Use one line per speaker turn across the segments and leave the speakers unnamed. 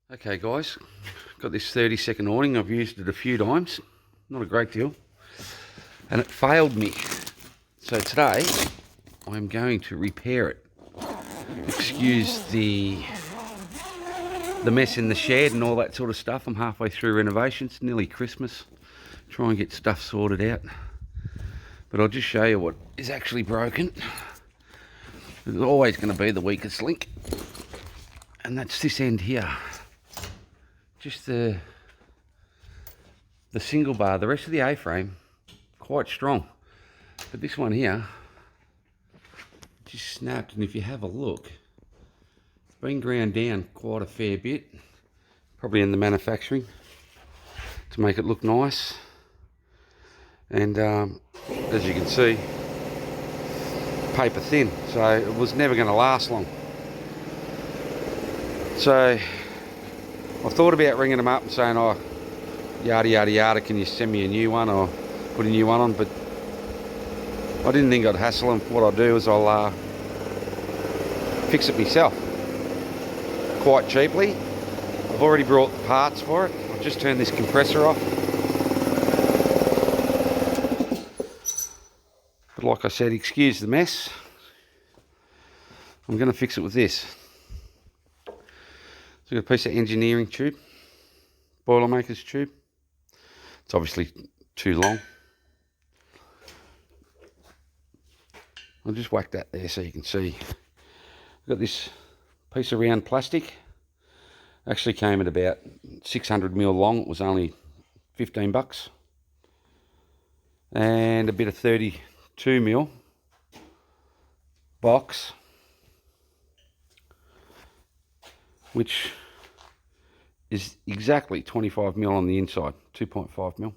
Okay guys, got this 30-second awning. I've used it a few times, not a great deal, and it failed me. So today I'm going to repair it. Excuse the mess in the shed and all that sort of stuff. I'm halfway through renovations, nearly Christmas. Try and get stuff sorted out. But I'll just show you what is actually broken. There's always going to be the weakest link, and that's this end here. Just the single bar. The rest of the A-frame quite strong, but this one here just snapped. And if you have a look, it's been ground down quite a fair bit, probably in the manufacturing to make it look nice. And as you can see, paper thin, so it was never going to last long. So I thought about ringing them up and saying, oh, yada yada yada, can you send me a new one or put a new one on? But I didn't think I'd hassle them. What I'll do is I'll fix it myself quite cheaply. I've already brought the parts for it. I'll just turn this compressor off. But like I said, excuse the mess. I'm going to fix it with this. So I've got a piece of engineering tube, Boilermaker's tube. It's obviously too long. I'll just whack that there so you can see. I've got this piece of round plastic. Actually came at about 600mm long. It was only 15 bucks. And a bit of 32mm box, which is exactly 25mm on the inside, 2.5mm.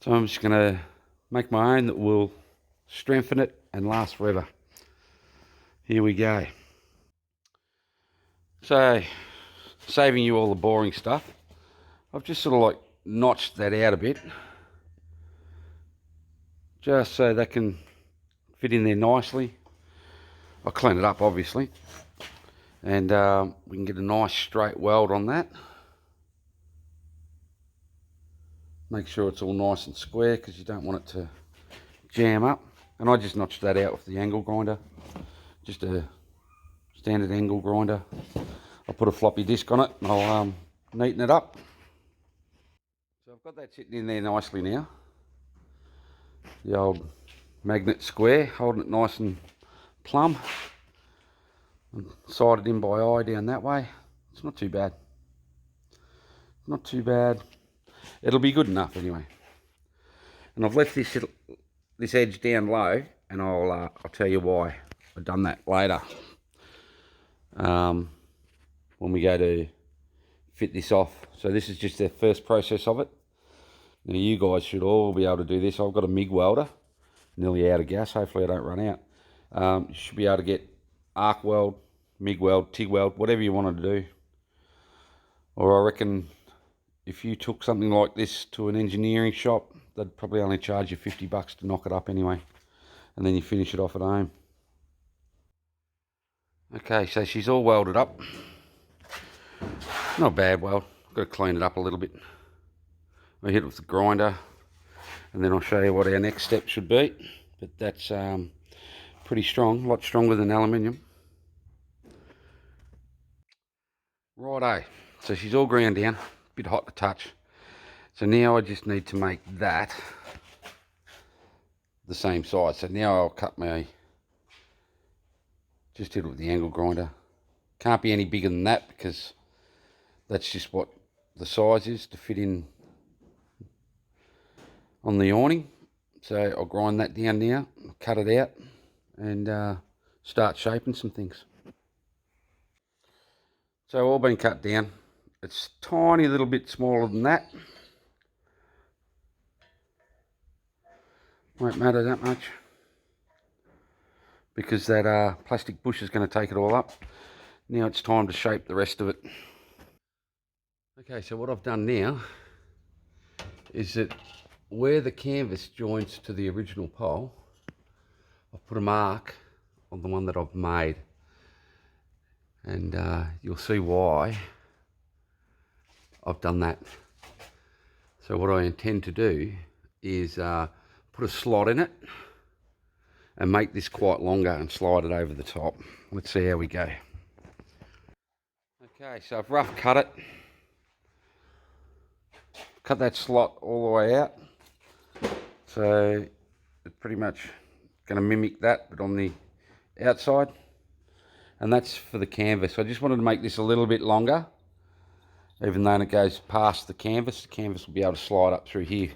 So I'm just going to make my own that will strengthen it and last forever. Here we go. So, saving you all the boring stuff, I've just sort of like notched that out a bit, just so that can fit in there nicely. I'll clean it up obviously, and we can get a nice straight weld on that. Make sure it's all nice and square because you don't want it to jam up. And I just notched that out with the angle grinder, just a standard angle grinder. I'll put a floppy disc on it and I'll neaten it up. So I've got that sitting in there nicely now. The old magnet square, holding it nice and plumb. And sighted in by eye down that way. It's not too bad. Not too bad. It'll be good enough anyway. And I've left this edge down low, and I'll tell you why I've done that later. When we go to fit this off. So this is just the first process of it. Now you guys should all be able to do this. I've got a MIG welder, nearly out of gas. Hopefully I don't run out. You should be able to get arc weld, MIG weld, TIG weld, whatever you wanted to do. Or I reckon if you took something like this to an engineering shop, they'd probably only charge you 50 bucks to knock it up anyway. And then you finish it off at home. Okay, so she's all welded up. Not a bad weld. I've got to clean it up a little bit. I hit it with the grinder, and then I'll show you what our next step should be. But that's pretty strong, a lot stronger than aluminium. Righto, so she's all ground down, a bit hot to touch. So now I just need to make that the same size. So now I'll cut my, just hit it with the angle grinder. Can't be any bigger than that because that's just what the size is to fit in on the awning. So I'll grind that down now, cut it out, and start shaping some things. So all been cut down. It's a tiny little bit smaller than that. Won't matter that much because that plastic bush is going to take it all up. Now it's time to shape the rest of it. Okay, so what I've done now is that where the canvas joins to the original pole, I've put a mark on the one that I've made, and you'll see why I've done that. So what I intend to do is put a slot in it and make this quite longer and slide it over the top. Let's see how we go. Okay, so I've rough cut it. Cut that slot all the way out. So it's pretty much going to mimic that, but on the outside. And that's for the canvas. I just wanted to make this a little bit longer. Even though it goes past the canvas will be able to slide up through here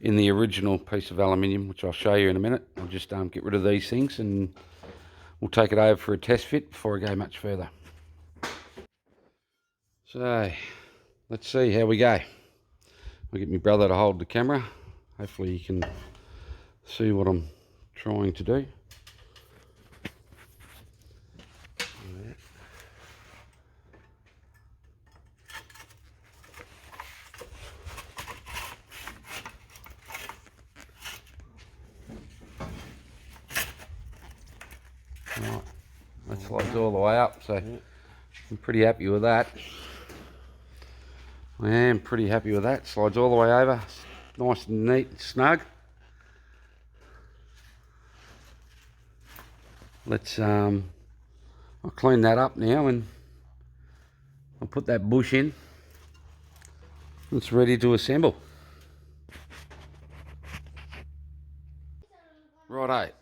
in the original piece of aluminium, which I'll show you in a minute. I'll just get rid of these things and we'll take it over for a test fit before I go much further. So let's see how we go. I'll get my brother to hold the camera. Hopefully you can see what I'm trying to do. Right, that slides all the way up, so I'm pretty happy with that. I am pretty happy with that. Slides all the way over, nice and neat and snug. Let's I'll clean that up now and I'll put that bush in. It's ready to assemble. Righto,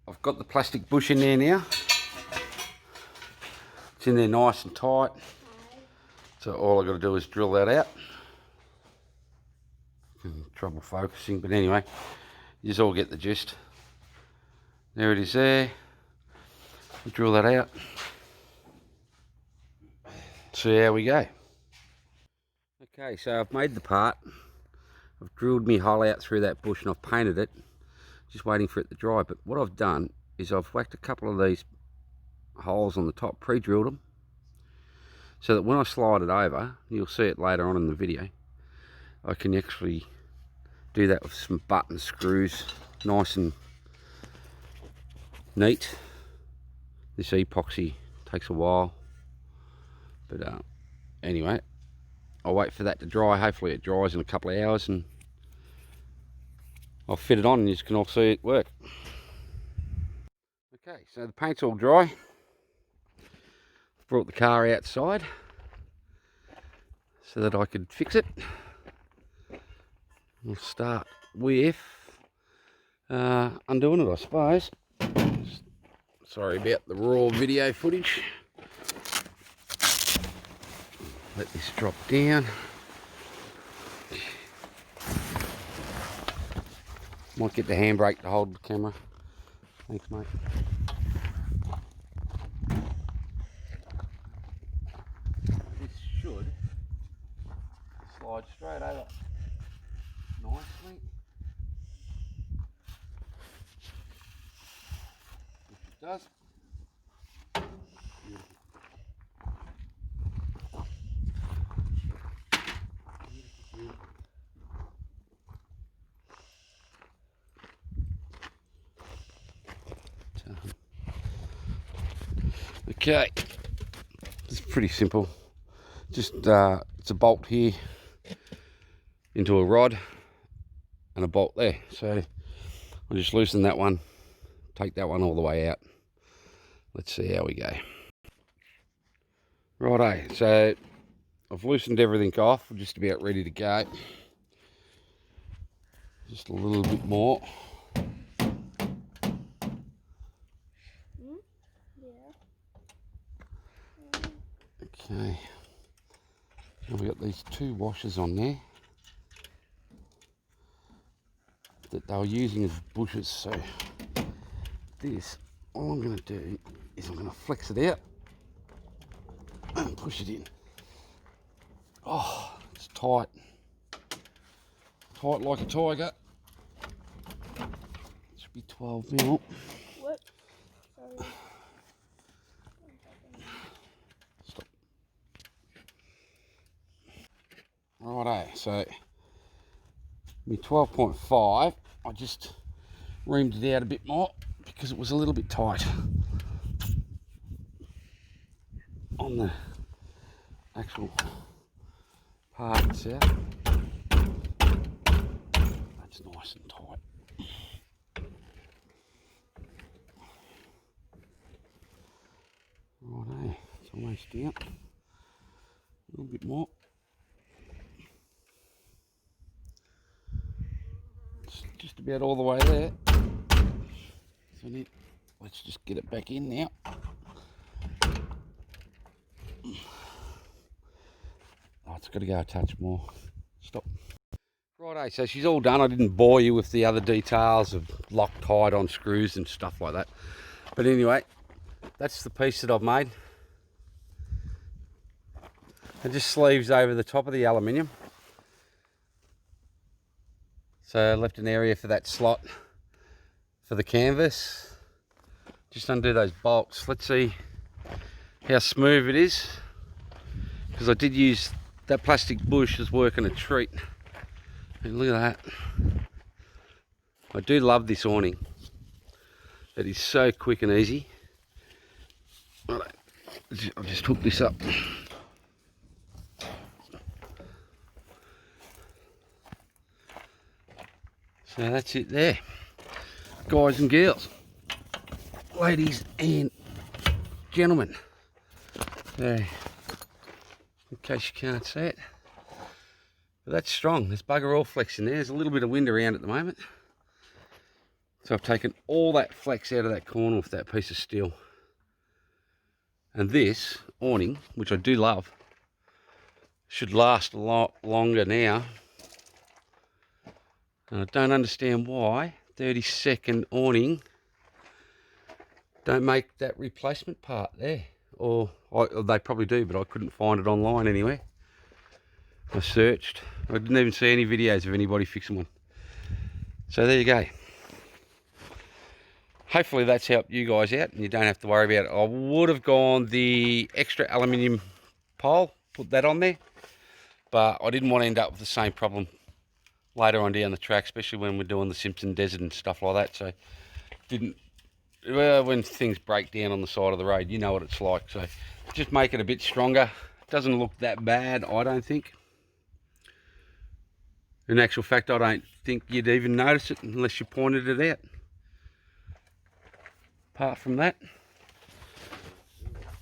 I've got the plastic bush in there now. It's in there nice and tight. So all I've got to do is drill that out. Trouble focusing, but anyway, you just all get the gist. There it is there. We'll drill that out. See how we go. Okay, so I've made the part. I've drilled my hole out through that bush and I've painted it. Just waiting for it to dry. But what I've done is I've whacked a couple of these holes on the top, pre-drilled them, so that when I slide it over, you'll see it later on in the video, I can actually do that with some button screws, nice and neat. This epoxy takes a while, but anyway, I'll wait for that to dry. Hopefully it dries in a couple of hours and I'll fit it on and you can all see it work. Okay, so the paint's all dry. Brought the car outside so that I could fix it. We'll start with undoing it, I suppose. Sorry about the raw video footage. Let this drop down. Might get the handbrake to hold the camera. Thanks, mate. This should slide straight over nicely. If it does. Okay, it's pretty simple. Just it's a bolt here into a rod and a bolt there. So I'll just loosen that one, take that one all the way out. Let's see how we go. Righto, so I've loosened everything off. We're just about ready to go. Just a little bit more. Okay, now we've got these two washers on there that they were using as bushes. So this, all I'm going to do is I'm going to flex it out and push it in. Oh, it's tight. Tight like a tiger. It should be 12 mil.
What? Sorry.
Righto, so my 12.5, I just reamed it out a bit more because it was a little bit tight on the actual part itself. That's nice and tight. Righto, it's almost down. A little bit more. It's just about all the way there. So let's just get it back in now. Oh, it's got to go a touch more. Stop. Righto, so she's all done. I didn't bore you with the other details of Loctite on screws and stuff like that. But anyway, that's the piece that I've made. It just sleeves over the top of the aluminium. So I left an area for that slot for the canvas. Just undo those bolts. Let's see how smooth it is. Because I did use that plastic bush as working a treat. And look at that. I do love this awning. It is so quick and easy. I'll just hook this up. So that's it there. Guys and girls, ladies and gentlemen. There, in case you can't see it. But that's strong. There's bugger all flex in there. There's a little bit of wind around at the moment. So I've taken all that flex out of that corner with that piece of steel. And this awning, which I do love, should last a lot longer now. And I don't understand why 32nd awning don't make that replacement part there. Or they probably do, but I couldn't find it online anywhere. I searched. I didn't even see any videos of anybody fixing one. So there you go. Hopefully that's helped you guys out and you don't have to worry about it. I would have gone the extra aluminium pole, put that on there, but I didn't want to end up with the same problem later on down the track, especially when we're doing the Simpson Desert and stuff like that. So when things break down on the side of the road, you know what it's like. So just make it a bit stronger. It doesn't look that bad, I don't think. In actual fact, I don't think you'd even notice it unless you pointed it out. Apart from that,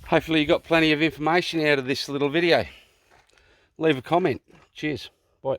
hopefully you got plenty of information out of this little video. Leave a comment. Cheers. Bye.